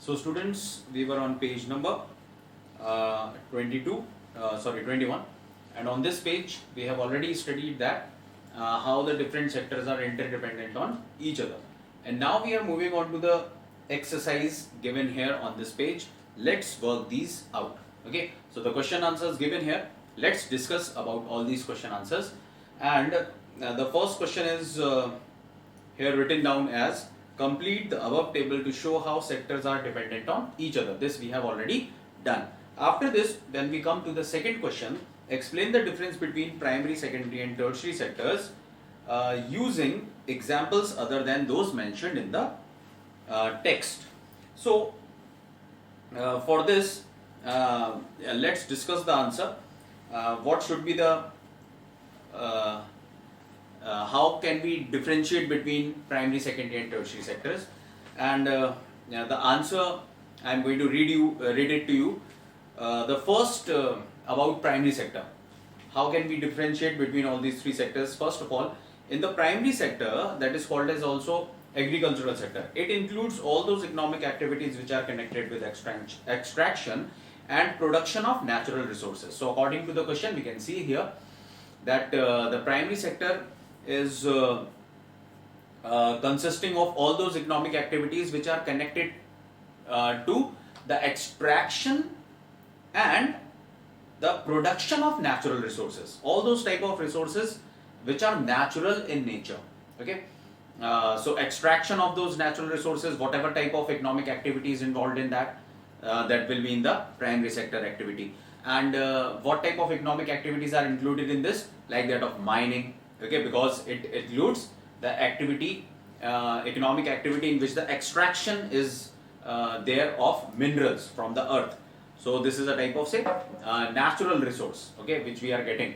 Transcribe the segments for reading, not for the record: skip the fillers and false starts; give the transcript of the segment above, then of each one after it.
So students, we were on page number 21, and on this page we have already studied that how the different sectors are interdependent on each other. And now we are moving on to the exercise given here on this page. Let's work these out. Okay, so the question answers given here. Let's discuss about all these question answers. And the first question is here written down as complete the above table to show how sectors are dependent on each other. This we have already done. After this, then we come to the second question. Explain the difference between primary, secondary and tertiary sectors using examples other than those mentioned in the text. So for this, let's discuss the answer. What should be the how can we differentiate between primary, secondary and tertiary sectors? And the answer I am going to read it to you. The first about primary sector. How can we differentiate between all these three sectors? First of all, in the primary sector, that is called as also agricultural sector. It includes all those economic activities which are connected with extraction and production of natural resources. So according to the question, we can see here that the primary sector is consisting of all those economic activities which are connected to the extraction and the production of natural resources, all those type of resources which are natural in nature. Okay, so extraction of those natural resources, whatever type of economic activity is involved in that, that will be in the primary sector activity. And what type of economic activities are included in this? Like that of mining. Okay, because it includes the activity, economic activity in which the extraction is there of minerals from the earth. So this is a type of, say, natural resource, okay, which we are getting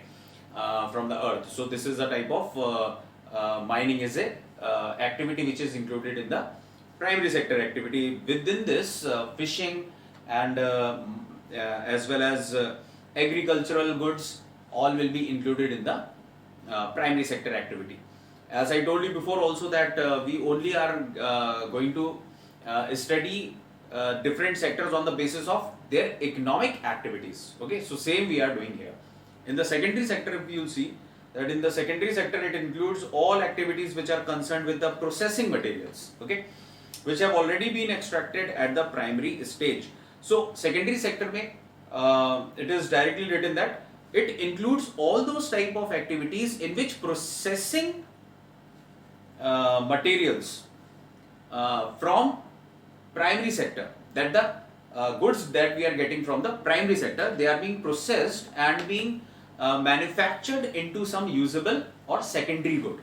from the earth. So this is a type of mining is a activity which is included in the primary sector activity. Within this, fishing and as well as agricultural goods, all will be included in the primary sector activity. As I told you before also that we only are going to study different sectors on the basis of their economic activities. Okay, so same we are doing here. In the secondary sector, if you will see that in the secondary sector it includes all activities which are concerned with the processing materials, okay, which have already been extracted at the primary stage. So secondary sector mein it is directly written that it includes all those type of activities in which processing materials from primary sector, that the goods that we are getting from the primary sector, they are being processed and being manufactured into some usable or secondary good.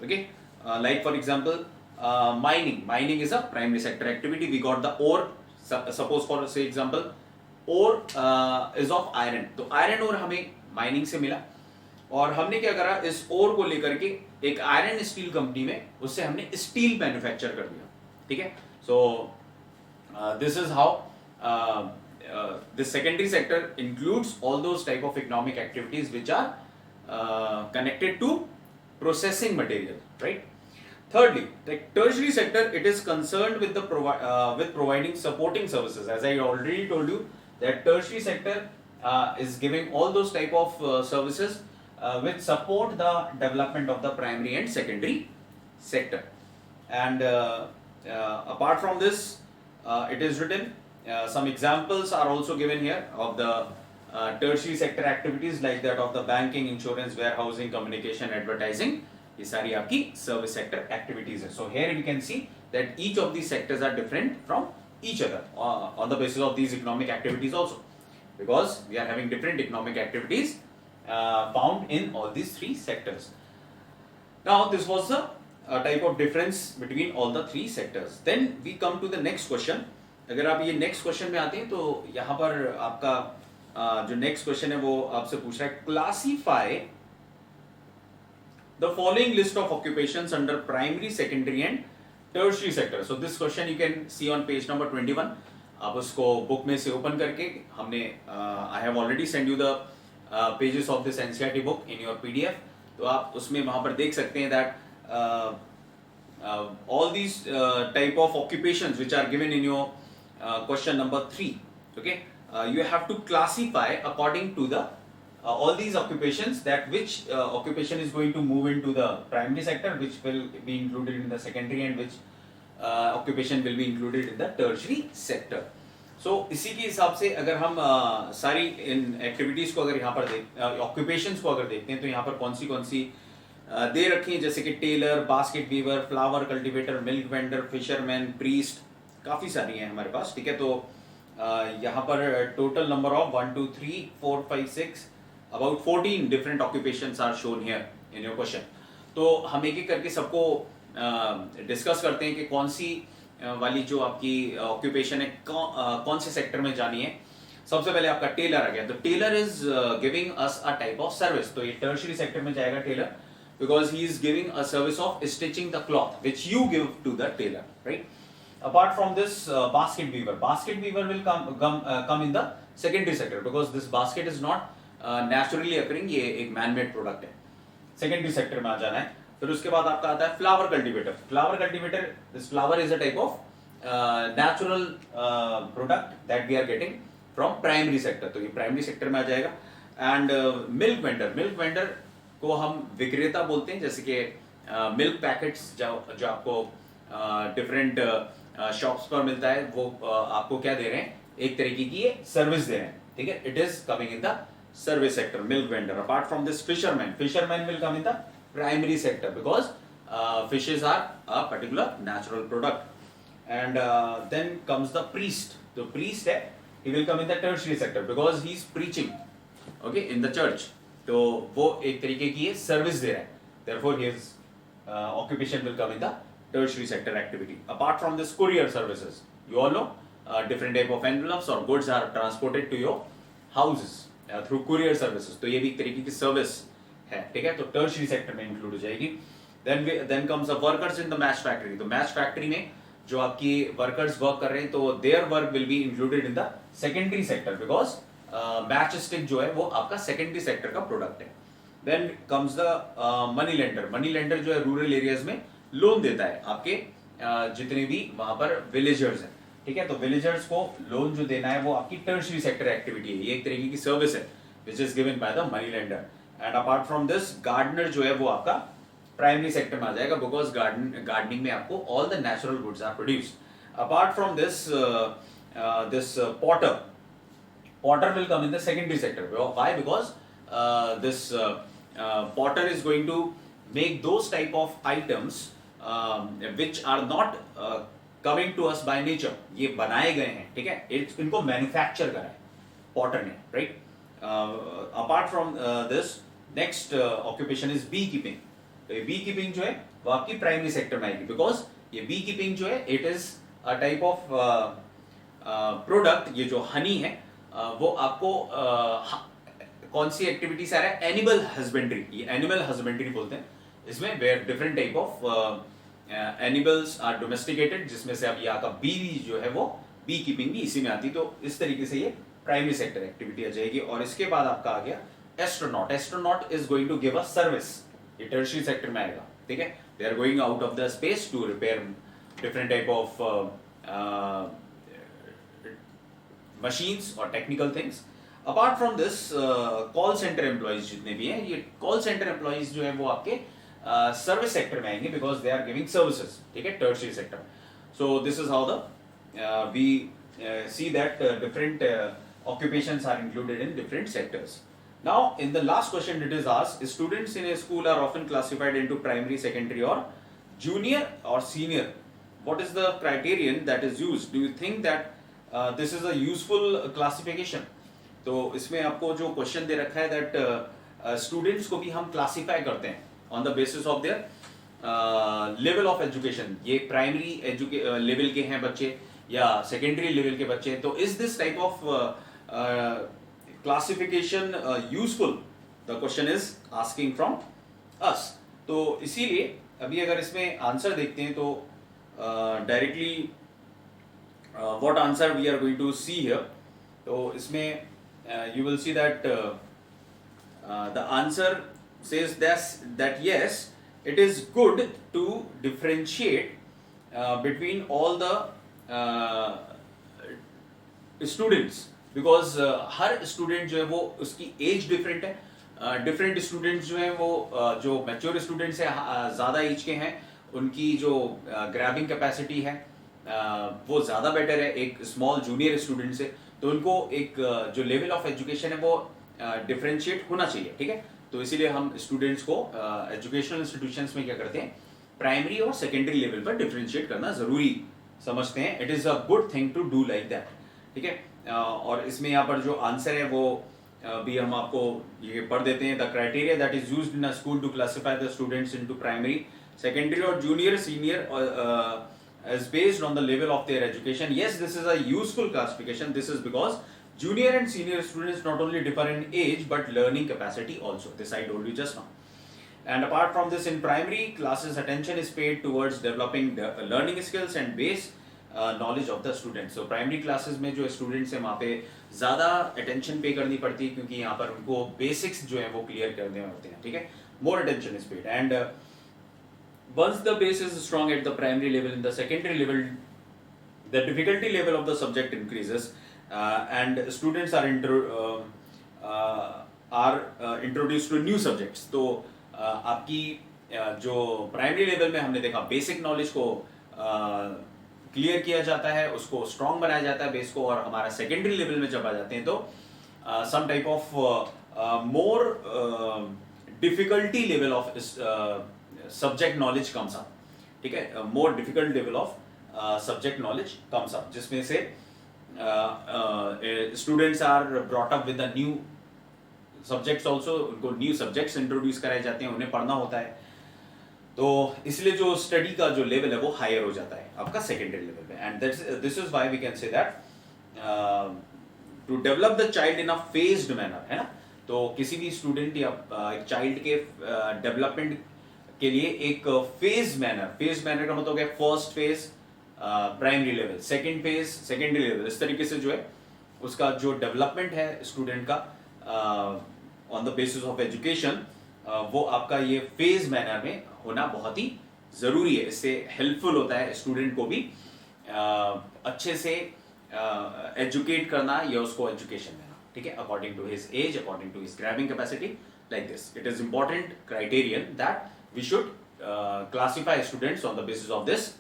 Okay, like for example, mining is a primary sector activity. We got the ore, suppose for say example, ore is of iron. तो iron ore हमें mining से मिला और हमने क्या करा, इस ore को लेकर के एक iron steel कंपनी में उससे हमने steel manufacture कर दिया. ठीक है, so this is how the secondary sector includes all those type of economic activities which are connected to processing material, right? Thirdly, the tertiary sector, it is concerned with the with providing supporting services. As I already told you that tertiary sector is giving all those type of services which support the development of the primary and secondary sector. And apart from this, it is written some examples are also given here of the tertiary sector activities like that of the banking, insurance, warehousing, communication, advertising. ये सारी आपकी service sector activities है. So here we can see that each of these sectors are different from each other on the basis of these economic activities also, because we are having different economic activities found in all these three sectors. Now this was the type of difference between all the three sectors. Then we come to the next question. अगर आप ये next question में आते हैं तो यहाँ पर आपका जो नेक्स्ट क्वेश्चन है वो आपसे पूछ रहा है, classify the following list of occupations under primary, secondary and tertiary sector. So this question you can see on page number 21. आप उसको बुक में से ओपन करके हमने I have already sent you the pages of this NCERT book in your PDF. तो आप उसमें वहाँ पर देख सकते हैं that all these type of occupations which are given in your question number 3. Okay, you have to classify according to the all these occupations, that which occupation is going to move into the primary sector, which will be included in the secondary, and which occupation will be included in the tertiary sector. So इसी के हिसाब से अगर हम सारी इन activities को अगर यहाँ पर ऑक्यूपेशंस को अगर देखते हैं, तो यहाँ पर कौन सी दे रखी है, जैसे कि tailor, basket weaver, flower cultivator, milk vendor, fisherman, priest, काफी सारी हैं हमारे पास, ठीक है। तो यहाँ पर total number of 1 2 3 4 5 6 about 14 different occupations are shown here in your question. तो हम एक एक करके सबको डिस्कस करते हैं कि कौन सी वाली जो आपकी ऑक्यूपेशन है कौन से सेक्टर में जानी है। सबसे पहले आपका टेलर आ गया। तो tailor is giving us a type of service, तो ये टर्शियरी सेक्टर में जाएगा tailor, because he is giving a service of stitching the cloth which you give to the tailor, right? Apart from this, basket weaver will come in the secondary sector, because this basket is not naturally occurring, ये एक man made product है, secondary sector में आ जाना है। फिर उसके बाद आपका आता है flower cultivator। This flower is a type of natural product that we are getting from primary sector, तो ये primary sector में आ जाएगा। and milk vendor को हम विक्रेता बोलते हैं, जैसे कि मिल्क पैकेट्स जो आपको डिफरेंट शॉप्स पर मिलता है, वो आपको क्या दे रहे हैं, एक तरीके की ये सर्विस दे रहे हैं, ठीक है। It is coming in the service sector, milk vendor. Apart from this fisherman will come in the primary sector, because fishes are a particular natural product. And then comes the priest. तो priest है, he will come in the tertiary sector, because he is preaching, okay, in the church, तो वो एक तरीके की service दे रहा है, therefore his occupation will come in the tertiary sector activity. Apart from this, courier services, you all know different type of envelopes or goods are transported to your houses through courier services, तो ये भी एक तरीके की service है, ठीक है, तो tertiary sector में इंक्लूड हो जाएगी। then comes the workers in the match factory। तो match factory में जो आपकी वर्कर्स वर्क कर रहे हैं, तो their work will be included in the secondary sector, because match stick जो है वो आपका सेकेंडरी सेक्टर का प्रोडक्ट है। Then comes the money lender जो है रूरल एरियाज में लोन देता है आपके जितने भी वहां पर विलेजर्स हैं, ठीक है। तो विलेजर्स को लोन जो देना है वो आपकी टर्शियरी सेक्टर एक्टिविटी है, ये एक तरीके की सर्विस है which is given by the money lender. And apart from this, gardener जो है वो आपका प्राइमरी सेक्टर में आ जाएगा, बिकॉज गार्डनिंग में आपको all the natural goods are produced. Apart from this, potter will come in the secondary sector. Why? Because this potter is going to make those type of items which are not coming to us by nature. ये बनाए गए हैं, ठीक है, इनको manufacture करा है potter ने, right. Apart from this, next occupation is beekeeping. तो ये बी कीपिंग जो है वो आपकी प्राइमरी सेक्टर में आएगी, बिकॉज ये बी कीपिंग जो है it is a type of product. ये जो हनी है वो आपको कौन सी एक्टिविटी से आ रहा है, एनिमल हस्बेंड्री, ये एनिमल हस्बेंड्री बोलते हैं इसमें, where different type of animals are domesticated, जिसमें से अब ये आपका बी जो है वो बी कीपिंग भी इसी में आती। तो इस तरीके से ये प्राइमरी सेक्टर एक्टिविटी आ जाएगी। और इसके बाद आपका आ गया astronaut is going to give a service, ये टर्शियरी सेक्टर में आएगा, ठीक है। They are going out of the space to repair different type of machines or technical things. Apart from this, call center employees जितने भी हैं, ये call center employees जो है वो आपके सर्विस सेक्टर में आएंगे, because they are giving services, ठीक है, tertiary sector। So this is how the we see that different occupations are included in different sectors. Now in the last question it is asked, students in a school are often classified into primary, secondary or junior or senior. What is the criterion that is used? Do you think that this is a useful classification? तो इसमें आपको जो question दे रखा है that students को भी हम classify करते हैं on the basis of their level of education. ये प्राइमरी लेवल के हैं बच्चे या सेकेंडरी लेवल के बच्चे, तो is this type of classification useful? The question is asking from us. तो इसीलिए अभी अगर इसमें आंसर देखते हैं तो directly what answer we are going to see here. तो इसमें you will see that the answer says that yes, it is good to differentiate between all the students, because her student जो है वो उसकी as different है. Different students जो हैं वो जो मैच्योर स्टूडेंट्स हैं ज़्यादा एज के हैं, उनकी जो ग्रैबिंग कैपेसिटी है वो ज़्यादा बेटर है एक स्मॉल जूनियर स्टूडेंट से. तो उनको एक जो लेवल ऑफ एजुकेशन है वो डिफरेंशिएट होना चाहिए. ठीक है, तो इसीलिए हम स्टूडेंट्स को एजुकेशनल इंस्टीट्यूशंस में क्या करते हैं, प्राइमरी और सेकेंडरी लेवल पर डिफरेंशिएट करना ज़रूरी समझते हैं. It is a good thing to do like that. ठीक है, और इसमें यहाँ पर जो आंसर है वो भी हम आपको ये पढ़ देते हैं. The criteria that is used in a school to classify the students into primary, secondary और junior senior is based on the level of their education. Yes, this is a useful classification. This is because junior and senior students not only differ in age but learning capacity also. This I told you just now. And apart from this, in primary classes, attention is paid towards developing the learning skills and base knowledge of the students. So primary classes में जो students हैं वहाँ पे ज़्यादा attention pay करनी पड़ती है, क्योंकि यहाँ पर उनको basics जो है वो clear करने होते हैं. ठीक है, more attention is paid. And once the base is strong at the primary level, in the secondary level, the difficulty level of the subject increases, and students are introduced to new subjects. तो आपकी जो primary level में हमने देखा basic knowledge को clear किया जाता है, उसको स्ट्रॉन्ग बनाया जाता है बेस को, और हमारा सेकेंडरी लेवल में जब आ जाते हैं तो some type of more difficulty level of subject knowledge comes up. ठीक है, more difficult level of subject knowledge comes up, जिसमें से students are brought up with the new subjects also. उनको new subjects introduce कराए जाते हैं, उन्हें पढ़ना होता है. तो इसलिए जो स्टडी का जो लेवल है वो हायर हो जाता है आपका सेकेंडरी लेवल पे. And this is why we can say that to develop the child in a phased manner, है ना. तो किसी भी स्टूडेंट या एक चाइल्ड के डेवलपमेंट के लिए एक फेज मैनर का मतलब हो गया first phase primary level, second phase secondary level. इस तरीके से जो है उसका जो डेवलपमेंट है स्टूडेंट का on the basis of education, वो आपका ये फेज मैनर में होना बहुत ही जरूरी है. इससे हेल्पफुल होता है स्टूडेंट को भी अच्छे से एजुकेट करना या उसको एजुकेशन देना. ठीक है, according to his age, according to his grabbing capacity, like this. It is important criterion that we should classify students on the basis of this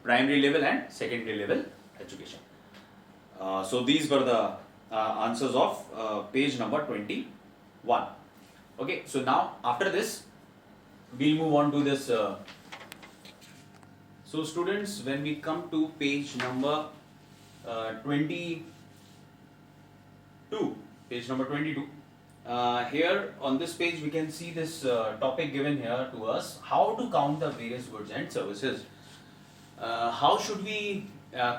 primary level and secondary level education. So these were the answers of page number 21. Okay, so now after this we'll move on to this. So students, when we come to page number 22, page number 22. Here on this page we can see this topic given here to us, how to count the various goods and services. How should we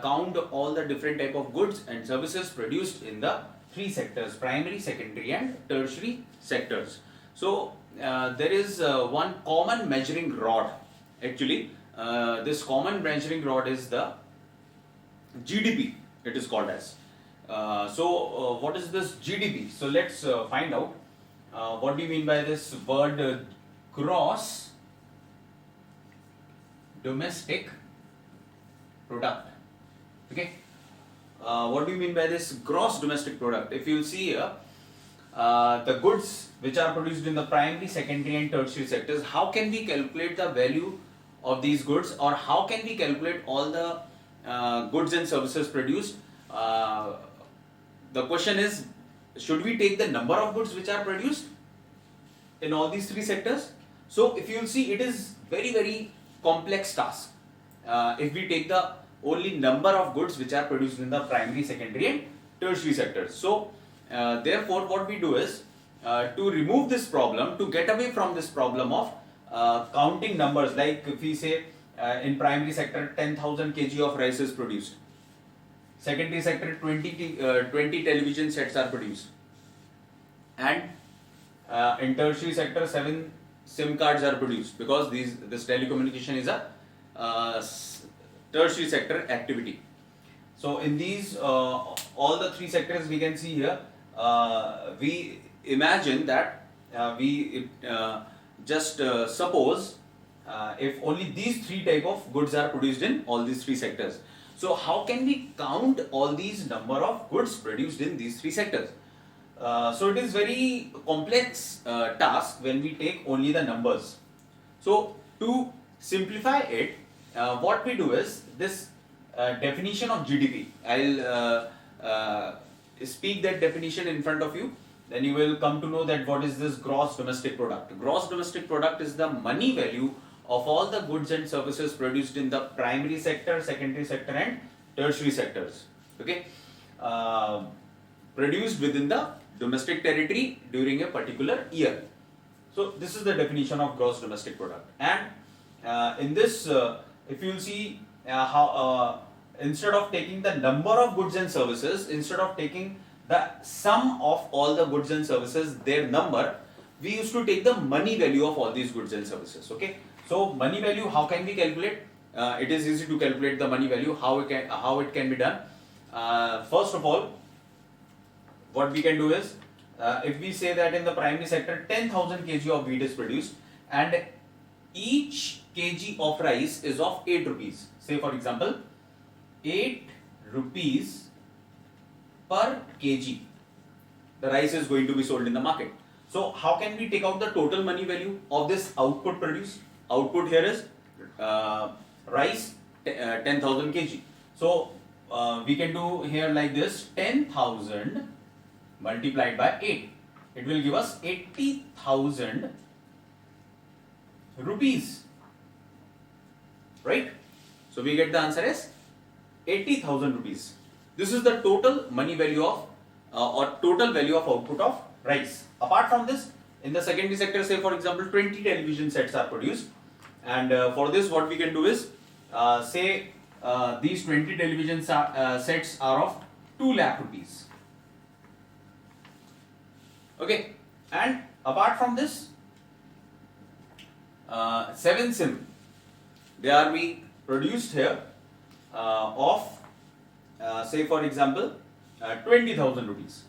count all the different type of goods and services produced in the three sectors, primary, secondary and tertiary sectors. So there is one common measuring rod. Actually this common measuring rod is the GDP, it is called as. So what is this GDP? So let's find out what do you mean by this word gross domestic product. Okay, what do you mean by this gross domestic product? If you see here the goods which are produced in the primary, secondary and tertiary sectors, how can we calculate the value of these goods, or how can we calculate all the goods and services produced? The question is, should we take the number of goods which are produced in all these three sectors? So if you will see, it is very complex task if we take the only number of goods which are produced in the primary, secondary and tertiary sectors. So therefore what we do is to remove this problem, to get away from this problem of counting numbers, like if we say in primary sector 10,000 kg of rice is produced, secondary sector 20 television sets are produced, and in tertiary sector 7 SIM cards are produced, because this telecommunication is a tertiary sector activity. So in these all the three sectors we can see here, we imagine that we just suppose if only these three type of goods are produced in all these three sectors. So how can we count all these number of goods produced in these three sectors? So it is very complex task when we take only the numbers. So to simplify it, what we do is this definition of GDP. I'll speak that definition in front of you. Then you will come to know that what is this gross domestic product. Gross domestic product is the money value of all the goods and services produced in the primary sector, secondary sector and tertiary sectors. Okay, produced within the domestic territory during a particular year. So this is the definition of gross domestic product. And in this, if you will see how instead of taking the number of goods and services, instead of taking the sum of all the goods and services, their number, we used to take the money value of all these goods and services. Okay, so money value, how can we calculate? It is easy to calculate the money value. How it can be done? First of all, what we can do is, if we say that in the primary sector 10,000 kg of wheat is produced and each kg of rice is of 8 rupees. Say for example 8 rupees per kg the rice is going to be sold in the market. So how can we take out the total money value of this output produced? Output here is rice 10,000 kg. So we can do here like this: 10,000 multiplied by 8. It will give us 80,000 rupees, right? So we get the answer as 80,000 rupees. This is the total money value of or total value of output of rice. Apart from this, in the secondary sector, say for example 20 television sets are produced, and for this what we can do is say these 20 television sets are of 2 lakh rupees. Okay, and apart from this, 7 sim, they are being produced here of say for example 20,000 rupees.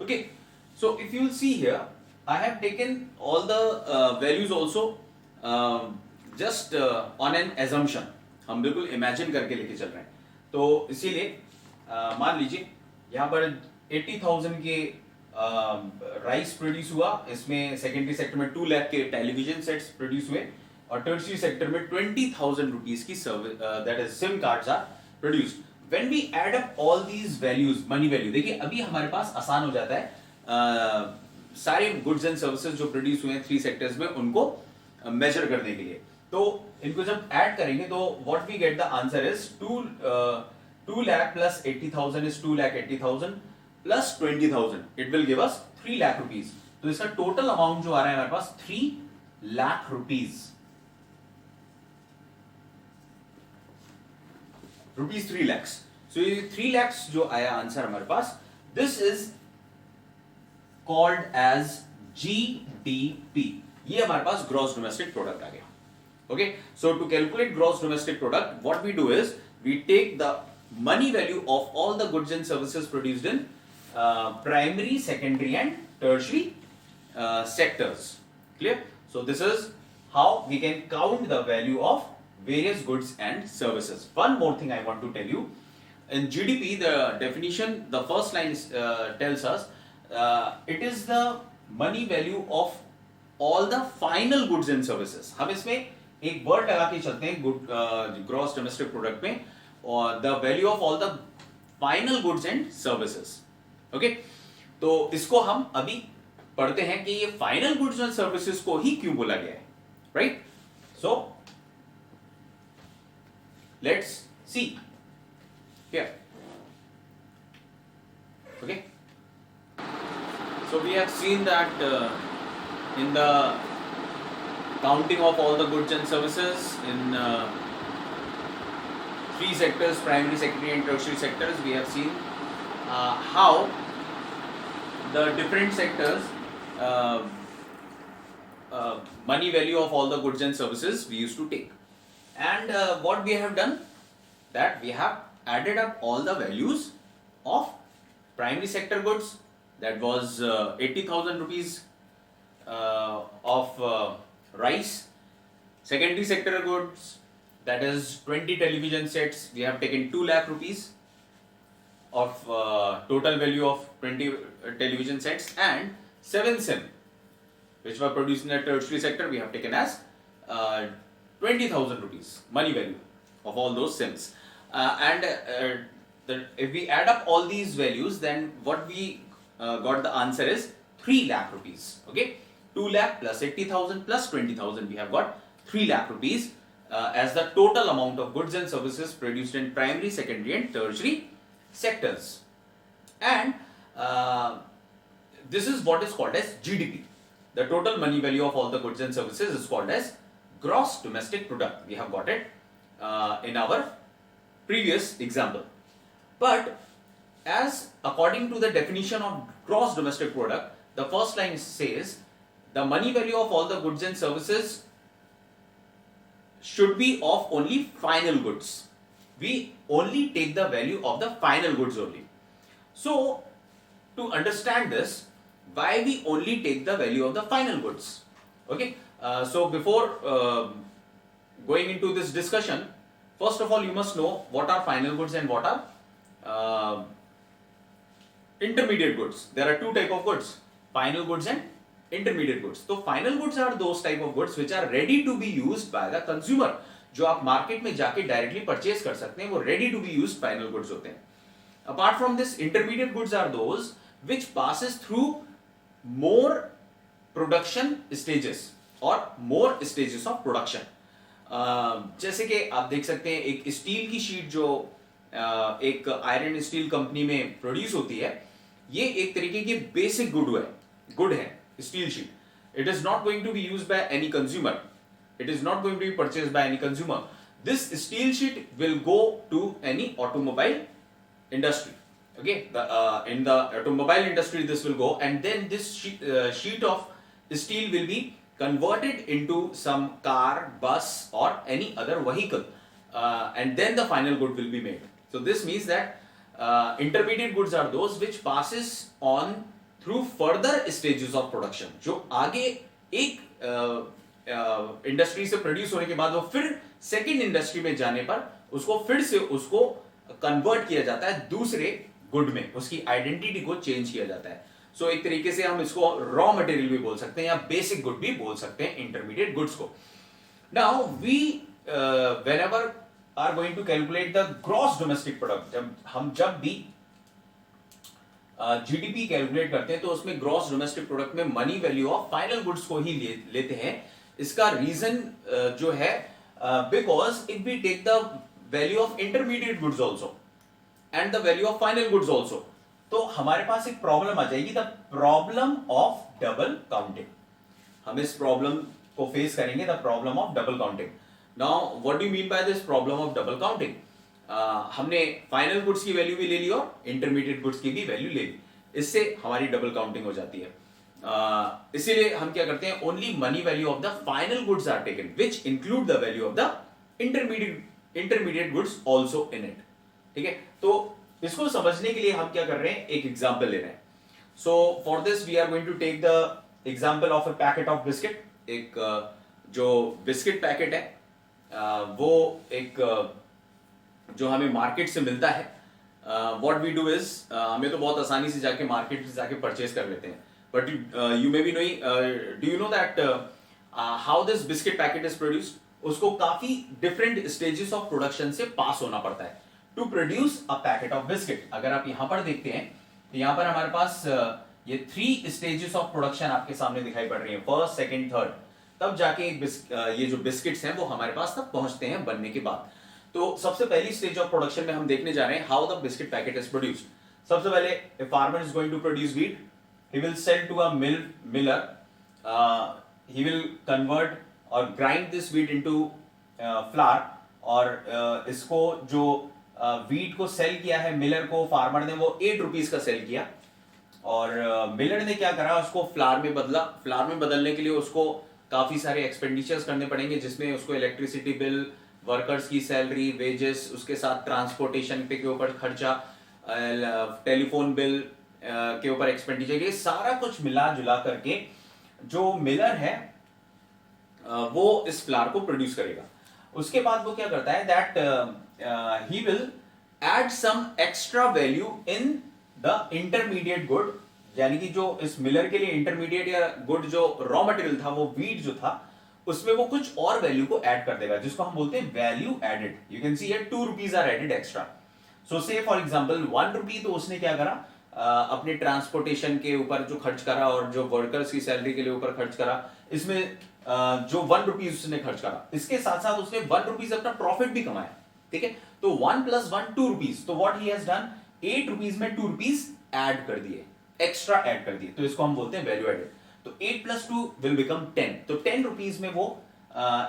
Okay, so if you will see here, I have taken all the values also just on an assumption. हम बिल्कुल imagine करके लेके चल रहे हैं, तो इसीलिए मान लीजिए यहाँ पर 80,000 के राइस प्रोड्यूस हुआ, इसमें सेकेंडरी सेक्टर में 2 लाख के टेलीविजन सेट्स प्रोड्यूस हुए और टर्शियरी सेक्टर में 20,000 रुपीस की that is sim cards are produced. When we add up all these values, money value, देखिए अभी हमारे पास आसान हो जाता है सारे गुड्स एंड सर्विसेज जो प्रोड्यूस हुए हैं 3 सेक्टर्स में उनको मेजर करने के लिए. तो इनको जब ऐड करेंगे तो what we get the answer is 2 lakh plus 80,000 is 2 lakh 80,000 plus 20,000. It will give us 3 lakh rupees. तो इसका टोटल अमाउंट जो आ रहा है हमारे पास 3 lakh rupees. Rupees 3 lakhs. So ये 3 lakhs जो आया आंसर हमारे पास, this is called as GDP. ये हमारे पास ग्रॉस डोमेस्टिक प्रोडक्ट आ गया. Okay, so to calculate gross domestic product, what we do is we take the money value of all the goods and services produced in primary, secondary and tertiary sectors. Clear? So this is how we can count the value of various goods and services. One more thing I want to tell you. In GDP, the definition, the first line tells us it is the money value of all the final goods and services. हम इसमें एक word लगा के चलते हैं good gross domestic product में, और the value of all the final goods and services. Okay, तो इसको हम अभी पढ़ते हैं कि ये फाइनल गुड्स एंड सर्विसेज को ही क्यों बोला गया है, right? So let's see here. Okay, so we have seen that in the counting of all the goods and services in 3 sectors, primary, secondary and tertiary sectors, we have seen how the different sectors money value of all the goods and services we used to take. And what we have done, that we have added up all the values of primary sector goods, that was 80,000 rupees. of rice. Secondary sector goods, that is 20 television sets, we have taken 2 lakh rupees of total value of 20 television sets, and 7 SIM which were produced in the tertiary sector, we have taken as 20,000 rupees money value of all those SIMs. If we add up all these values, then what we got the answer is 3 lakh rupees. Okay, 2 lakh plus 80,000 plus 20,000, we have got 3 lakh rupees as the total amount of goods and services produced in primary, secondary and tertiary sectors. And this is what is called as GDP. The total money value of all the goods and services is called as gross domestic product. We have got it in our previous example. But as according to the definition of gross domestic product, the first line says the money value of all the goods and services should be of only final goods. We only take the value of the final goods only. So to understand this, why we only take the value of the final goods? Okay, so before going into this discussion, first of all you must know what are final goods and what are intermediate goods. There are 2 type of goods, final goods and intermediate goods. So final goods are those type of goods which are ready to be used by the consumer. जो आप market में जाके directly purchase कर सकते हैं, वो ready to be used final goods होते हैं. Apart from this, intermediate goods are those which passes through more production stages और more stages of production. जैसे कि आप देख सकते हैं एक स्टील की शीट जो एक आयरन स्टील कंपनी में प्रोड्यूस होती है, ये एक तरीके की बेसिक गुड है steel sheet. It is not going to be used by any consumer, it is not going to be purchased by any consumer. This steel sheet will go to any automobile industry. Okay, in the automobile industry this will go, and then this sheet of steel will be converted into some car, bus or any other vehicle, and then the final good will be made. So this means that intermediate goods are those which passes on through further stages of production. जो आगे एक industry से produce होने के बाद वो फिर second industry में जाने पर उसको फिर से उसको कन्वर्ट किया जाता है दूसरे गुड में, उसकी आइडेंटिटी को चेंज किया जाता है. सो एक तरीके से हम इसको रॉ मटेरियल भी बोल सकते हैं या बेसिक गुड भी बोल सकते हैं इंटरमीडिएट गुड्स को. Now we whenever are going to calculate the gross domestic product, जब भी जीडीपी कैलकुलेट करते हैं तो उसमें ग्रॉस डोमेस्टिक प्रोडक्ट में money value of final goods को ही लेते हैं. इसका रीजन जो है because if we take the value of intermediate goods also and the value of final goods also, तो हमारे पास एक प्रॉब्लम आ जाएगी, the problem of double counting. हम इस प्रॉब्लम को फेस करेंगे, the problem of double counting. Now what do you mean by this problem of double counting? हमने फाइनल गुड्स की वैल्यू भी ले ली और इंटरमीडिएट गुड्स की भी वैल्यू ले ली, इससे हमारी डबल काउंटिंग हो जाती है. इसीलिए हम क्या करते हैं, only money value of the final goods are taken which include the value of the intermediate goods also in it. ठीक है, तो इसको समझने के लिए हम क्या कर रहे हैं, एक एग्जांपल ले रहे हैं. So for this we are going to take the example of a packet of biscuit. एक जो बिस्किट पैकेट है वो एक जो हमें मार्केट से मिलता है. व्हाट वी डू इज, हमें तो बहुत आसानी से जाके मार्केट से जाके परचेज कर लेते हैं, but you may be knowing, do you know that how this biscuit packet is produced? उसको काफी डिफरेंट स्टेजेस ऑफ प्रोडक्शन से पास होना पड़ता है to produce a packet of biscuit. अगर आप यहां पर देखते हैं तो यहां पर हमारे पास ये 3 स्टेजेस ऑफ प्रोडक्शन आपके सामने दिखाई पड़ रही है, फर्स्ट, सेकंड, थर्ड. तब जाके ये जो बिस्किट्स हैं वो हमारे पास तक पहुंचते हैं बनने के बाद. तो सबसे पहली स्टेज ऑफ प्रोडक्शन में हम देखने जा रहे हैं how the biscuit packet is produced. सबसे पहले a farmer is going to produce wheat, he will sell to a miller, he will convert और grind this wheat into flour. और इसको जो व्हीट को सेल किया है मिलर को, फार्मर ने वो 8 रुपीज का सेल किया, और मिलर ने क्या करा, उसको फ्लावर में बदला. फ्लावर में बदलने के लिए उसको काफी सारे एक्सपेंडिचर्स करने पड़ेंगे, जिसमें उसको इलेक्ट्रिसिटी बिल, वर्कर्स की सैलरी, वेजेस, उसके साथ ट्रांसपोर्टेशन पे के ऊपर खर्चा, टेलीफोन बिल के ऊपर एक्सपेंडिचर, ये सारा कुछ मिला जुला करके जो मिलर है वो इस फ्लावर को प्रोड्यूस करेगा। उसके बाद वो क्या करता है that he will add some extra value in the intermediate good, यानी कि जो इस मिलर के लिए इंटरमीडिएट या गुड जो रॉ मटेरियल था वो वीट जो था उसमें वो कुछ और वैल्यू को ऐड कर देगा जिसको हम बोलते हैं value added. You can see here 2 rupees are added extra. So say for example 1 रुपी तो उसने क्या करा, अपने ट्रांसपोर्टेशन के ऊपर जो खर्च करा और जो वर्कर्स की सैलरी के लिए ऊपर खर्च करा, इसमें जो 1 रुपीज उसने खर्च करा, इसके साथ साथ उसने 1 रुपीज अपना प्रॉफिट भी कमाया। ठीक है, तो 1 + 1 2 रुपीज, तो what he has done 8 rupees में 2 रुपीज ऐड कर दिए, एक्स्ट्रा ऐड कर दिए, तो इसको हम बोलते हैं वैल्यू एडेड। तो 8 + 2 विल बिकम 10, तो 10 रुपीज में वो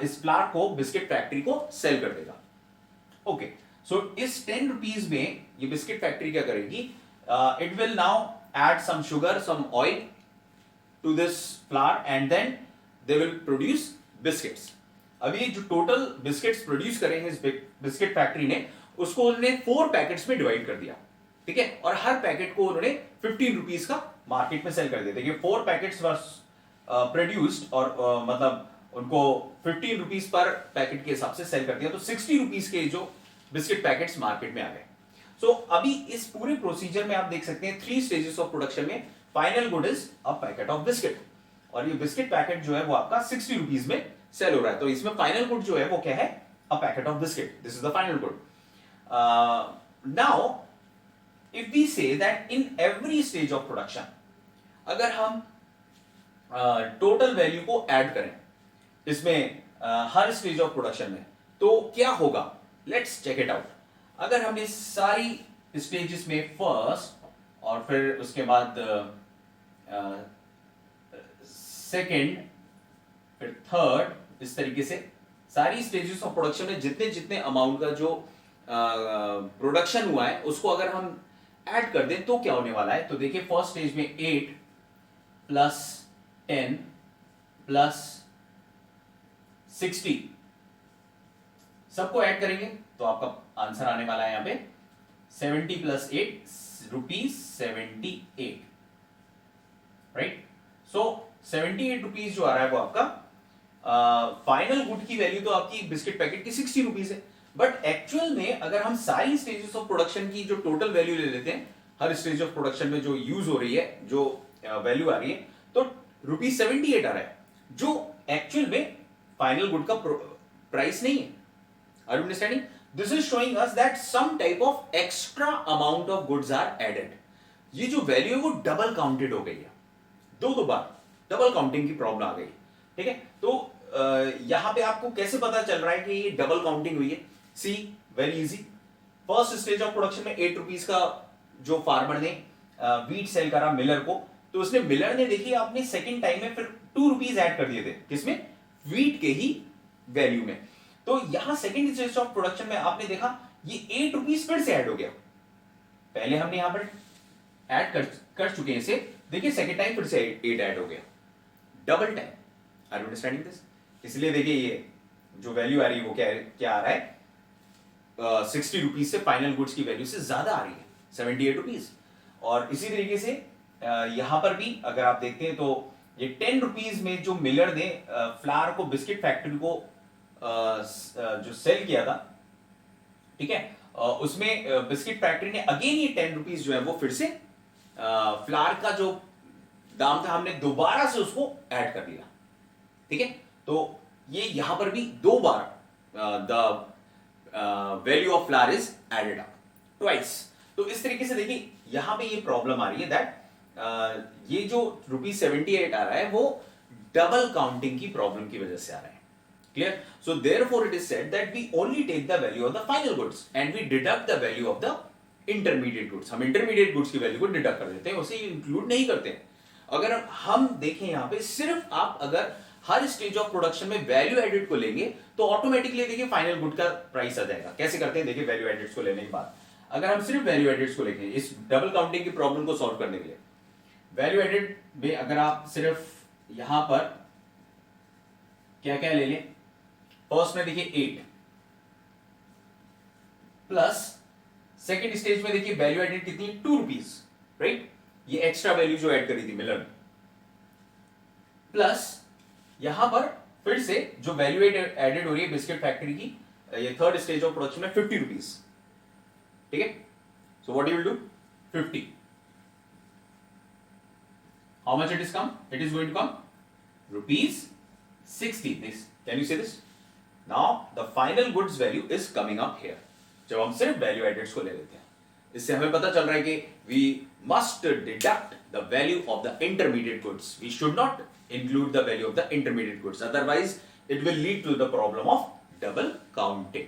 इस फ्लावर को बिस्किट फैक्ट्री को सेल कर देगा। ओके, सो इस 10 रुपीज में ये बिस्किट फैक्ट्री क्या करेगी, it will now add some sugar some oil to this flour and then they will produce biscuits. अभी जो टोटल बिस्किट्स प्रोड्यूस करेंगे इस बिस्किट फैक्ट्री ने, उसको उन्होंने 4 पैकेट्स में डिवाइड कर दिया। ठीक है, और हर पैकेट को उन्होंने 15 रुपीज का मार्केट में सेल कर दिया। देखिए 4 पैकेट्स वर प्रोड्यूस्ड और मतलब उनको 15 रुपीज पर पैकेट के हिसाब से सेल कर दिया, तो 60 रुपीज के जो बिस्किट पैकेट्स मार्केट में आ गए। सो अभी इस पूरे प्रोसीजर में आप देख सकते हैं 3 स्टेजेस ऑफ प्रोडक्शन में final good is a packet of biscuit, और ये बिस्किट पैकेट जो है वो आपका 60 रुपीज में सेल हो रहा है। तो इसमें फाइनल गुड जो है वो क्या है, a packet of biscuit, this is the final good. Now if we say that in every stage of production, अगर हम टोटल वैल्यू को ऐड करें इसमें हर स्टेज ऑफ प्रोडक्शन में, तो क्या होगा, लेट्स चेक इट आउट। अगर हम इस सारी स्टेजेस में फर्स्ट और फिर उसके बाद सेकंड फिर थर्ड, इस तरीके से सारी स्टेजेस ऑफ प्रोडक्शन में जितने जितने अमाउंट का जो प्रोडक्शन हुआ है उसको अगर हम ऐड कर दें तो क्या होने वाला है। तो देखिए फर्स्ट स्टेज में 8 + 10 + 60 सबको ऐड करेंगे तो आपका आंसर आने वाला है यहां पे 70 + 8 रुपीज 78, राइट। सो 78 रुपीज जो आ रहा है वो आपका फाइनल गुड की वैल्यू तो आपकी बिस्किट पैकेट की 60 रुपीज है, बट एक्चुअल में अगर हम सारी स्टेजेस ऑफ प्रोडक्शन की जो टोटल वैल्यू ले लेते हैं, हर स्टेज ऑफ प्रोडक्शन में जो यूज हो रही है, जो वैल्यू आ रही है, तो ₹78 आ रहा है, जो एक्चुअल में फाइनल गुड का प्राइस नहीं है। Are you understanding? This is showing us that some type of extra amount of goods are added. ये जो वैल्यू है वो डबल काउंटेड हो गई है, दो बार डबल काउंटिंग की प्रॉब्लम आ गई। ठीक है, तो यहां पे आपको कैसे पता चल रहा है कि ये डबल काउंटिंग हुई है? See very easy, first stage of production में 8 रुपीज का जो फार्मर ने वीट सेल करा मिलर को, तो उसने मिलर ने देखिए अपने सेकंड टाइम में फिर 2 रुपीज ऐड कर दिए थे, किसमें? वीट के ही वैल्यू में। तो यहां सेकंड स्टेज ऑफ प्रोडक्शन में आपने देखा ये 8 रुपीज फिर से ऐड हो गया, पहले हमने यहां पर ऐड कर चुके हैं इसे, देखिए सेकंड टाइम फिर से 8 ऐड हो गया, double time. Are you understanding this? इसलिए देखिए ये जो वैल्यू आ रही है वो क्या आ रहा है, 60 रुपीज से फाइनल गुड्स की वैल्यू से ज्यादा आ रही है, 78 रुपीज। और इसी तरीके से यहां पर भी अगर आप देखते हैं तो ये 10 रुपीज में जो मिलर ने फ्लावर को बिस्किट फैक्ट्री को जो सेल किया था, ठीक है, उसमें बिस्किट फैक्ट्री ने अगेन ये 10 रुपीज जो है वो फिर से फ्लावर का जो दाम था हमने दोबारा से उसको ऐड कर लिया। ठीक है, तो ये यहां पर भी 2 बार the value of flour is added up twice. तो इस तरीके से देखिए यहां पे ये प्रॉब्लम आ रही है दैट ये जो ₹78 आ रहा है वो डबल काउंटिंग की प्रॉब्लम की वजह से आ रहा है। Clear? So therefore it is said that we only take the value of the final goods and we deduct the value of the intermediate goods. हम इंटरमीडिएट गुड्स की वैल्यू को डिडक्ट कर देते हैं, उसे इंक्लूड नहीं करते हैं। अगर हम देखें यहां पे सिर्फ आप अगर हर स्टेज ऑफ प्रोडक्शन में वैल्यू एडेड को लेंगे तो ऑटोमेटिकली देखिए फाइनल गुड का प्राइस आ जाएगा। कैसे करते हैं देखिए, वैल्यू एडेड्स को लेने के बाद अगर हम सिर्फ वैल्यू एडेड्स को लेंगे इस डबल काउंटिंग की प्रॉब्लम को सॉल्व करने के लिए, वैल्यू एडेड में अगर आप सिर्फ यहां पर क्या क्या ले लें, फर्स्ट में देखिए 8 प्लस सेकेंड स्टेज में देखिए वैल्यू एडेड कितनी, 2 रुपीज, राइट। ये एक्स्ट्रा वैल्यू जो ऐड करी थी मिलर ने, प्लस यहां पर फिर से जो वैल्यू एडेड हो रही है बिस्किट फैक्ट्री की, ये थर्ड स्टेज ऑफ प्रोडक्शन में 50 रुपीज, ठीक है. So what you will do, 50. How much it is come, it is going to come rupees 60. This, can you say this? Now the final goods value is coming up here. जब हम सिर्फ value एडेड्स को ले लेते हैं, इससे हमें पता चल रहा है कि we must deduct the value of the intermediate goods. We should not include the value of the intermediate goods. Otherwise, it will lead to the problem of double counting.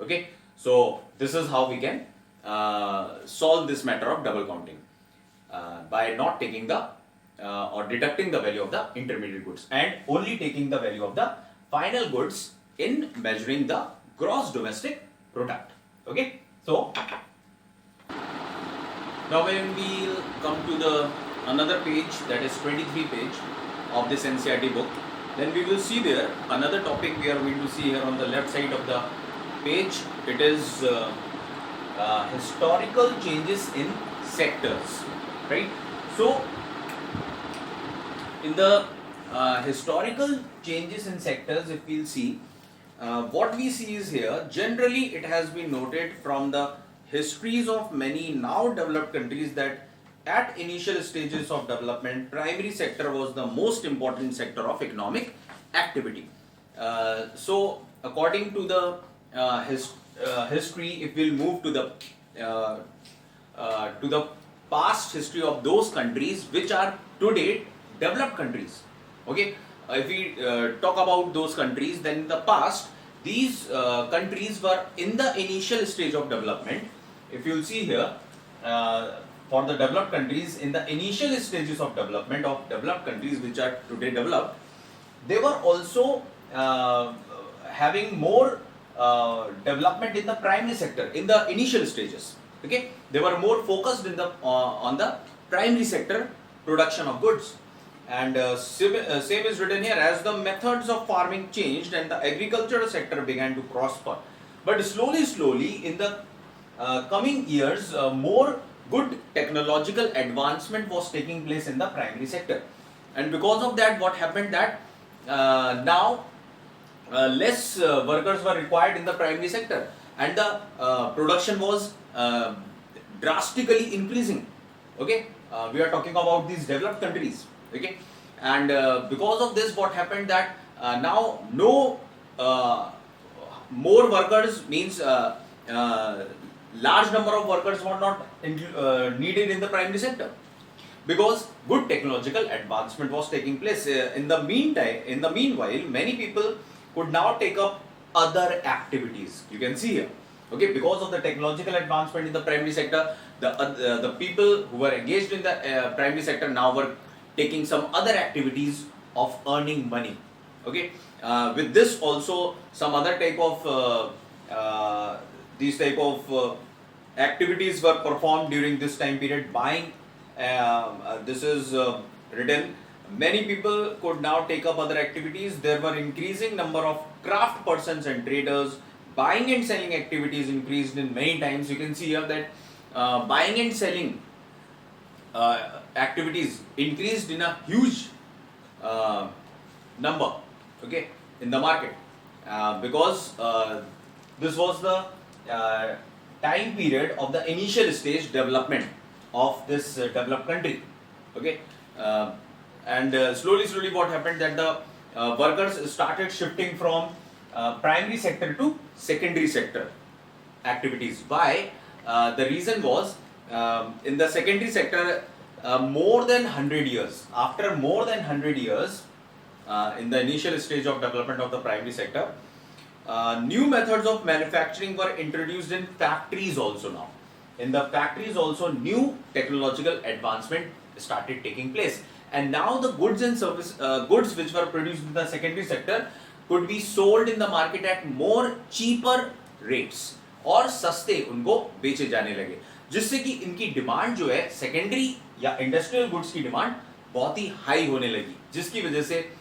Okay, so this is how we can solve this matter of double counting by not taking the or deducting the value of the intermediate goods and only taking the value of the final goods in measuring the gross domestic product. Okay, so now when we come to the another page, that is 23 page of this NCERT book, then we will see there another topic we are going to see here on the left side of the page. It is historical changes in sectors, right? So in the historical changes in sectors, if we'll see, what we see is here, generally it has been noted from the histories of many now developed countries that at initial stages of development, primary sector was the most important sector of economic activity. So according to the history, if we'll move to the past history of those countries which are today developed countries. Okay, if we talk about those countries, then in the past these countries were in the initial stage of development. If you will see here, for the developed countries, in the initial stages of development of developed countries which are today developed, they were also having more development in the primary sector in the initial stages. Okay, they were more focused in the on the primary sector production of goods. And same is written here, as the methods of farming changed and the agricultural sector began to prosper. But slowly in the coming years, more good technological advancement was taking place in the primary sector. And because of that, what happened that now less workers were required in the primary sector, and the production was drastically increasing. Okay, we are talking about these developed countries. Okay, and because of this, what happened that now no more workers means large number of workers were not needed in the primary sector, because good technological advancement was taking place. In the meanwhile, many people could now take up other activities. You can see here. Okay, because of the technological advancement in the primary sector, the people who were engaged in the primary sector now were taking some other activities of earning money. Okay, with this also some other type of these type of activities were performed during this time period. Buying, this is written, many people could now take up other activities. There were increasing number of craft persons and traders. Buying and selling activities increased in many times. You can see here that buying and selling activities increased in a huge number, okay, in the market, because this was the time period of the initial stage development of this developed country. Okay, and slowly what happened that the workers started shifting from primary sector to secondary sector activities. Why? The reason was, in the secondary sector, more than 100 years, after more than 100 years, in the initial stage of development of the primary sector, new methods of manufacturing were introduced in factories also now. In the factories also, new technological advancement started taking place. And now the goods and goods which were produced in the secondary sector could be sold in the market at more cheaper rates, और सस्ते उनको बेचे जाने लगे, जिससे कि इनकी demand जो है सेकेंडरी या इंडस्ट्रियल गुड्स की डिमांड बहुत ही हाई होने लगी, जिसकी वजह से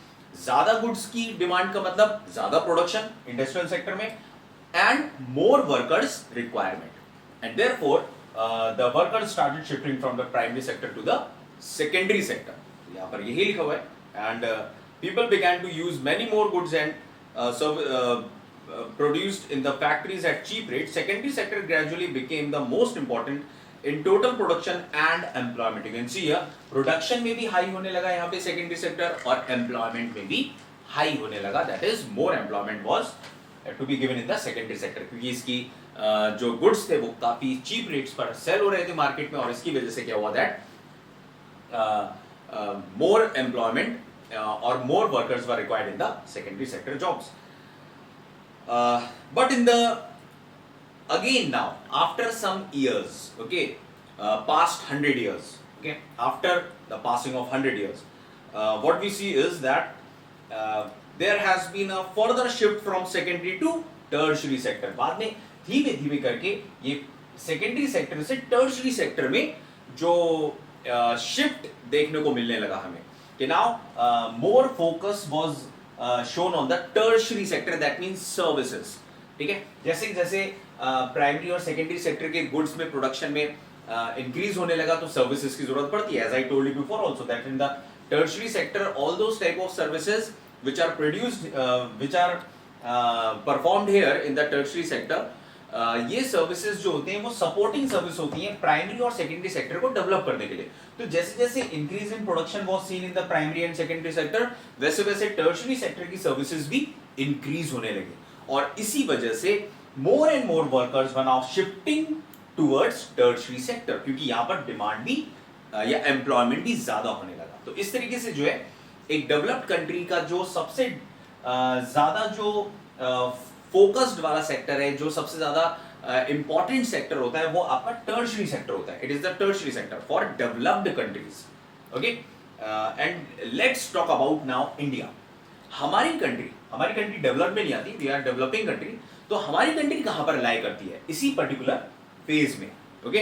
ज्यादा गुड्स की डिमांड का मतलब ज्यादा प्रोडक्शन इंडस्ट्रियल सेक्टर में and more workers requirement, and therefore the workers started shifting from the primary sector to the secondary sector. यहाँ पर यही लिखा हुआ है, and people began to use many more goods and produced in the factories at cheap rates. Secondary sector gradually became the most important in total production and employment. You can see here production में भी high होने लगा यहाँ पे secondary sector और employment में भी high होने लगा. That is more employment was to be given in the secondary sector क्योंकि इसकी जो goods थे वो काफी cheap rates पर sell हो रहे थे market में और इसकी वजह से क्या हुआ that more employment or more workers were required in the secondary sector jobs. But in the again now after some years, okay, past 100 years, okay, after the passing of 100 years, what we see is that there has been a further shift from secondary to tertiary sector. बाद में धीमे धीमे करके ये secondary sector से tertiary sector में जो shift देखने को मिलने लगा हमें कि now more focus was shown on the tertiary sector, that means services. ठीक है, जैसे जैसे प्राइमरी और सेकेंडरी सेक्टर के गुड्स में प्रोडक्शन में इंक्रीज होने लगा तो सर्विसेज की जरूरत पड़ती है. As I told you before also that in the tertiary sector all those type of services which are produced which are performed here in the tertiary sector, ये सर्विसेज जो होते हैं वो सपोर्टिंग सर्विस होती हैं प्राइमरी और secondary sector को develop करने के लिए. तो जैसे जैसे increase in production was seen in the primary and secondary sector, वैसे वैसे टर्शियरी सेक्टर की सर्विसेज भी इंक्रीज होने लगी और इसी वजह से more and more workers were now shifting towards tertiary sector क्योंकि यहाँ पर डिमांड भी या एम्प्लॉयमेंट भी ज्यादा होने लगा. तो इस तरीके से जो है एक डेवलप्ड कंट्री का जो सबसे ज्यादा जो फोकस्ड वाला सेक्टर है, जो सबसे ज्यादा इंपॉर्टेंट सेक्टर होता है वो आपका टर्शियरी सेक्टर होता है. It is the tertiary sector for developed countries. Okay, and let's talk about now India. हमारी कंट्री डेवलप में नहीं आती, वी आर डेवलपिंग कंट्री. तो हमारी कंट्री कहां पर लाई करती है इसी पर्टिकुलर फेज में. Okay,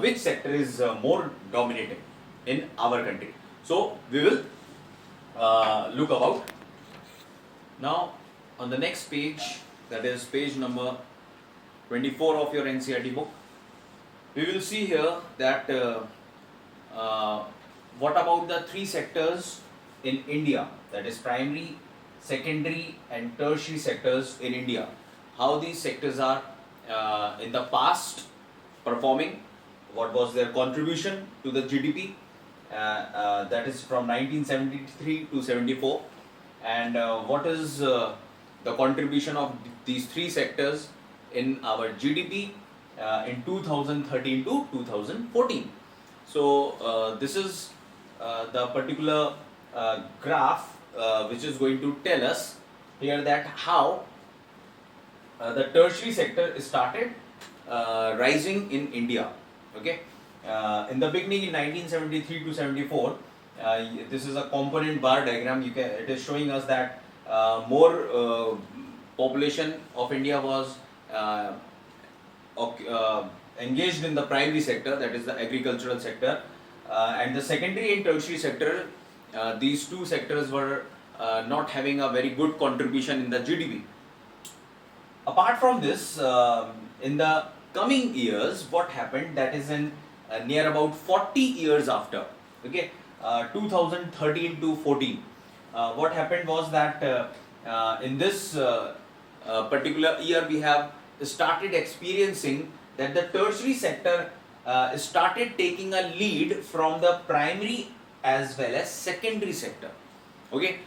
which sector is more dominating in our country. So we will look about now on the next page, that is page number 24 of your NCERT book. We will see here that what about the three sectors in India, that is primary, secondary and tertiary sectors in India, how these sectors are in the past performing, what was their contribution to the GDP, that is from 1973 to 74, and what is the contribution of these three sectors in our GDP in 2013 to 2014. So this is the particular graph which is going to tell us here that how the tertiary sector started rising in India. Okay, in the beginning in 1973 to 74, this is a component bar diagram. It is showing us that more population of India was engaged in the primary sector, that is the agricultural sector, and the secondary and tertiary sector, these two sectors were not having a very good contribution in the GDP. Apart from this, in the coming years, what happened, that is in near about 40 years after, okay, 2013 to 14, what happened was that in this particular year we have started experiencing that the tertiary sector started taking a lead from the primary as well as secondary sector. Okay,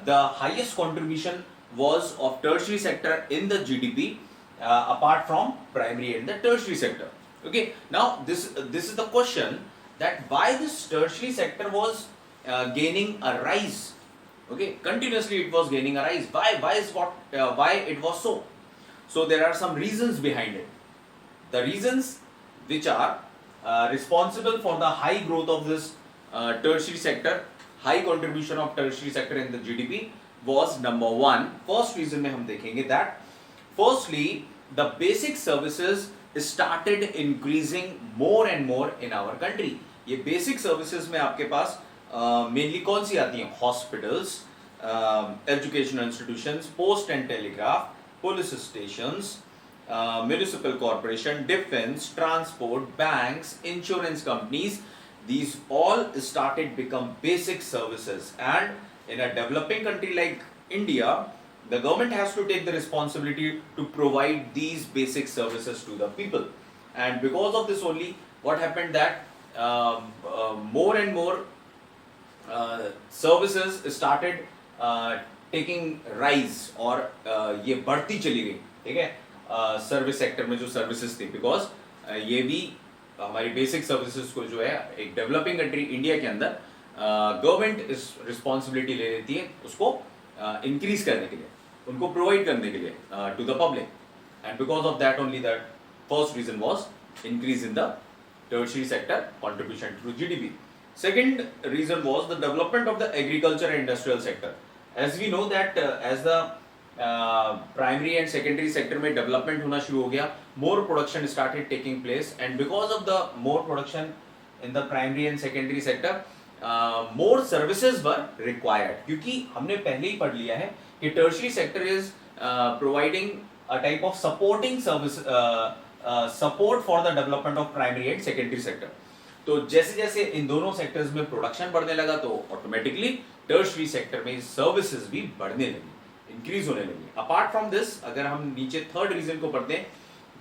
the highest contribution was of tertiary sector in the GDP apart from primary and the tertiary sector. Okay, now this is the question that why this tertiary sector was gaining a rise. Okay, continuously it was gaining a rise. Why it was so? So there are some reasons behind it. The reasons which are responsible for the high growth of this tertiary sector, high contribution of tertiary sector in the GDP was number one. First reason में हम देखेंगे that firstly the basic services started increasing more and more in our country. ये basic services में आपके पास mainly कौन सी आती हैं? Hospitals, educational institutions, post and telegraph, police stations, municipal corporation, defence, transport, banks, insurance companies. these all started become basic services, and in a developing country like India, the government has to take the responsibility to provide these basic services to the people. And because of this only, what happened that more and more services started taking rise, और ये बढ़ती चली गई, ठीक है, service sector में जो services थी, बिकॉज ये भी हमारी बेसिक सर्विसेज को जो है एक डेवलपिंग कंट्री इंडिया के अंदर गवर्नमेंट इस रिस्पॉन्सिबिलिटी ले लेती है उसको इंक्रीज करने के लिए, उनको प्रोवाइड करने के लिए to the public. And because of that only that first reason was increase in the tertiary sector contribution to GDP. Second reason was the development of the agriculture and industrial sector. As we know that as the primary and secondary sector में development होना शुरू हो गया, more production started taking place, and because of the more production in the primary and secondary sector, more services were required. क्योंकि हमने पहले ही पढ़ लिया है कि tertiary sector is providing a type of supporting service support for the development of primary and secondary sector. तो जैसे जैसे इन दोनों सेक्टर्स में प्रोडक्शन बढ़ने लगा तो ऑटोमेटिकली टर्शरी सेक्टर में सर्विसेज भी बढ़ने लगी, इंक्रीज होने लगी. अपार्ट फ्रॉम दिस, अगर हम नीचे थर्ड रीजन को पढ़ते हैं,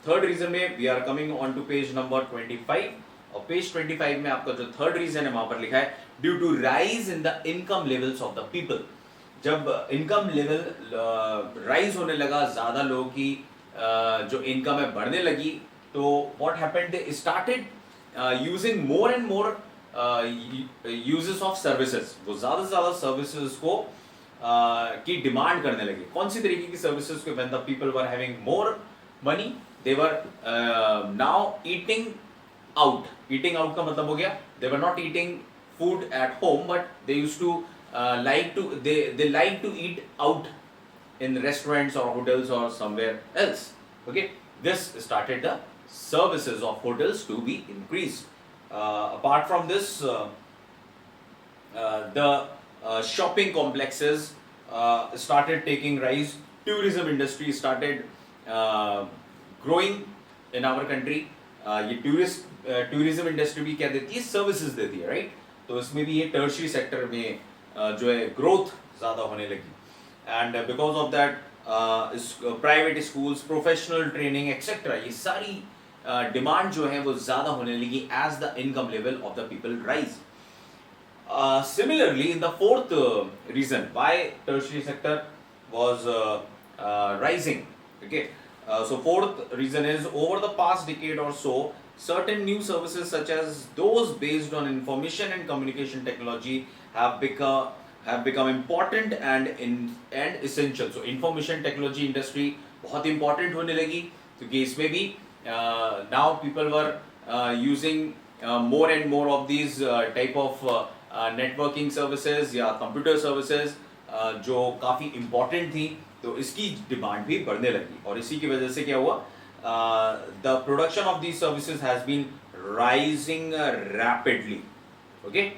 थर्ड रीजन में we are coming on to page number 25, और पेज 25 में आपका जो थर्ड रीजन है वहां पर लिखा है due to rise in the income levels of the people. जब इनकम लेवल राइज होने लगा, ज्यादा लोगों की जो इनकम है बढ़ने लगी, तो what happened, they started using more and more uses of services. वो ज्यादा से ज्यादा सर्विसेज को की डिमांड करने लगे. कौन सी तरीके की सर्विसेज को? When the people were having more money, they were now eating out. Eating out का मतलब हो गया they were not eating food at home, but they used to they like to eat out in restaurants or hotels or somewhere else. Okay, this started the services of hotels to be increased. Apart from this, the shopping complexes started taking rise. Tourism industry started growing in our country. ये tourism industry भी क्या देती है? Services देती है, right? तो इसमें भी ये tertiary sector में जो है growth ज़्यादा होने लगी. And because of that, private schools, professional training, etc. ये सारी demand जो है वो ज़्यादा होने लगी as the income level of the people rise. Similarly, in the fourth reason why tertiary sector was rising, okay. So fourth reason is over the past decade or so, certain new services such as those based on information and communication technology have become important and essential. So information technology industry बहुत important होने लगी, क्योंकि इसमें भी now people were using more and more of these type of networking services या computer services जो काफ़ी important थी, तो इसकी डिमांड भी बढ़ने लगी. और इसी की वजह से क्या हुआ, the production of these services has been rising rapidly, okay,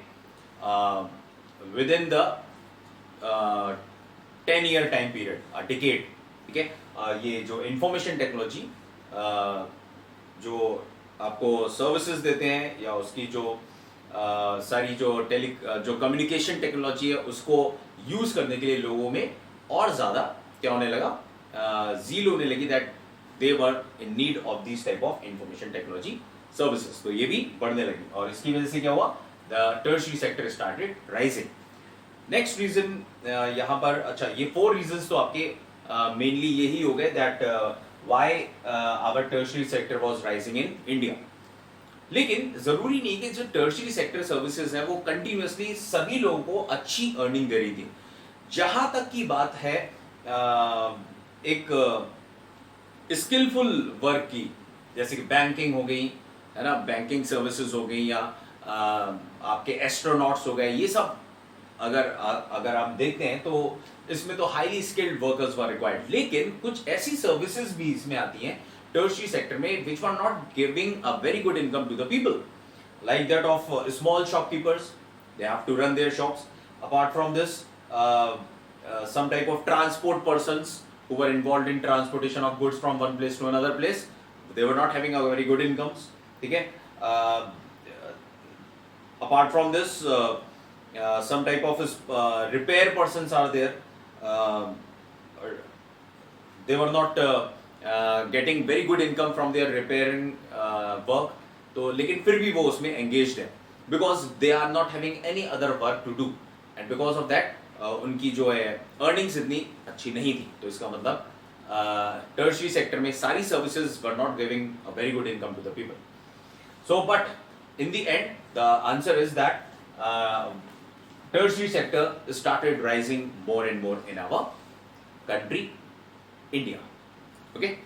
within the 10-year time period, a decade. ठीक है, ये जो इंफॉर्मेशन टेक्नोलॉजी जो आपको सर्विसेज देते हैं या उसकी जो सारी जो कम्युनिकेशन टेक्नोलॉजी है उसको यूज करने के लिए लोगों में और ज़्यादा क्या होने लगा, ज़ील होने लगी, that they were in need of this type of information technology services. तो ये भी बढ़ने लगी और इसकी वजह से क्या हुआ, the tertiary sector started rising. Next reason यहाँ पर, अच्छा ये 4 रीजंस तो आपके मेनली यही हो गए that why our tertiary sector was rising in India. लेकिन जरूरी नहीं कि जो टर्शियरी सेक्टर सर्विसेज है वो कंटिन्यूअसली सभी लोगों को अच्छी अर्निंग दे रही थी. जहां तक की बात है एक स्किलफुल वर्क की, जैसे कि बैंकिंग हो गई है ना, बैंकिंग सर्विसेज हो गई, या आपके एस्ट्रोनॉट्स हो गए, ये सब अगर आप देखते हैं तो इसमें तो highly skilled workers were required. लेकिन कुछ ऐसी सर्विसेज भी इसमें आती हैं टर्शियरी सेक्टर में which were not giving a very good income to the people, like that of small shopkeepers. They have to run their shops. Apart from this, some type of transport persons who were involved in transportation of goods from one place to another place, they were not having a very good incomes. ठीक है, apart from this, some type of repair persons are there. They were not getting very good income from their repairing work, तो लेकिन फिर भी वो उसमें engaged है because they are not having any other work to do, and because of that उनकी जो है earnings इतनी अच्छी नहीं थी. तो इसका मतलब tertiary sector में सारी services were not giving a very good income to the people. So but in the end the answer is that tertiary sector started rising more and more in our country, India. Okay.